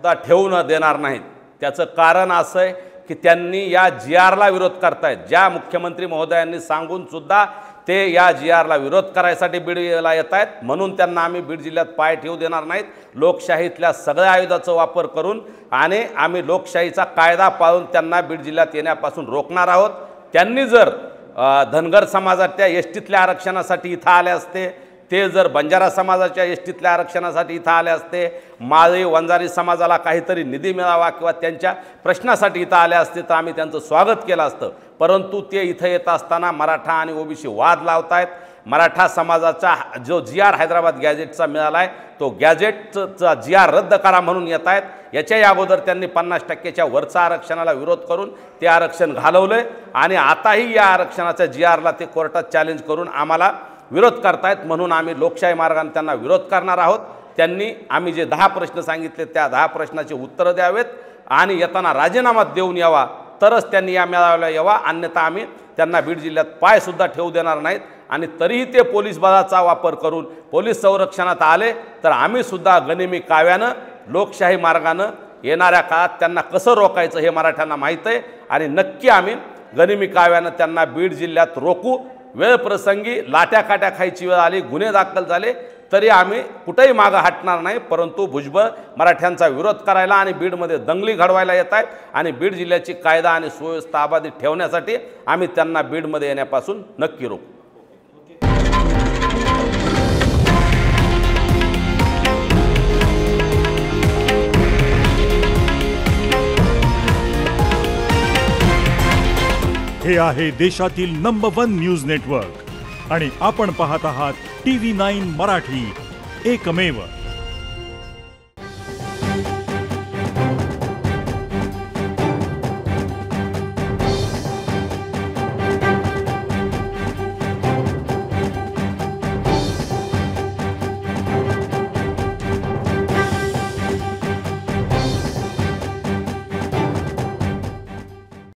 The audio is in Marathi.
सुद्धा ठेवू न देणार नाहीत। त्याचं कारण असं आहे की त्यांनी या GRला विरोध करतायत। ज्या मुख्यमंत्री महोदयांनी सांगून सुद्धा ते या GRला विरोध करायसाठी बीडला येत आहेत, म्हणून त्यांना आम्ही बीड जिल्ह्यात पाय ठेवू देणार नाहीत। लोकशाहीतल्या सगळ्या आयुधाचा वापर करून आणि आम्ही लोकशाहीचा कायदा पाळून त्यांना बीड जिल्ह्यात येण्यापासून रोखणार आहोत। त्यांनी जर धनगर समाजाच्या एसटीतल्या आरक्षणासाठी इथं आले असते, ते जर बंजारा समाजाच्या एसटीतल्या आरक्षणासाठी इथं आले असते, माळी वंजारी समाजाला काहीतरी निधी मिळावा किंवा त्यांच्या प्रश्नासाठी इथं आले असते तर आम्ही त्यांचं स्वागत केलं असतं। परंतु ते इथं येत असताना मराठा आणि ओबीसी वाद लावतायत। मराठा समाजाचा जो GR हैदराबाद गॅजेटचा मिळाला आहे तो गॅजेटचा GR रद्द करा म्हणून येत आहेत। याच्याही अगोदर त्यांनी 50%च्या वरचा आरक्षणाला विरोध करून ते आरक्षण घालवलं आहे आणि आताही या आरक्षणाच्या GRला ते कोर्टात चॅलेंज करून आम्हाला विरोध करतायत, म्हणून आम्ही लोकशाही मार्गाने त्यांना विरोध करणार आहोत। त्यांनी आम्ही जे 10 प्रश्न सांगितले त्या 10 प्रश्नाचे उत्तरं द्यावेत आणि येताना राजीनामा देऊन यावा, तरच त्यांनी या मेळाव्याला यावा, अन्यथा आम्ही त्यांना बीड जिल्ह्यात पायसुद्धा ठेवू देणार नाहीत। आणि तरीही ते पोलीस बलाचा वापर करून पोलीस संरक्षणात आले तर आम्ही सुद्धा गनिमी काव्यानं लोकशाही मार्गानं येणाऱ्या काळात त्यांना कसं रोखायचं हे मराठ्यांना माहीत आहे आणि नक्की आम्ही गनिमी काव्यानं त्यांना बीड जिल्ह्यात रोखू। वेळ प्रसंगी लाट्या काट्या खायची वेळ आली, गुन्हे दाखल झाले तरी आम्ही कुठेही मागं हटणार नाही, परंतु भुजबळ मराठ्यांचा विरोध करायला आणि बीडमध्ये दंगली घडवायला येत आहेत आणि बीड जिल्ह्याची कायदा आणि सुव्यवस्था अबाधित ठेवण्यासाठी आम्ही त्यांना बीडमध्ये येण्यापासून नक्की रोखू। हे आहे देशातील नंबर 1 न्यूज नेटवर्क आणि आपण पाहत आहात TV9 मराठी, एकमेव।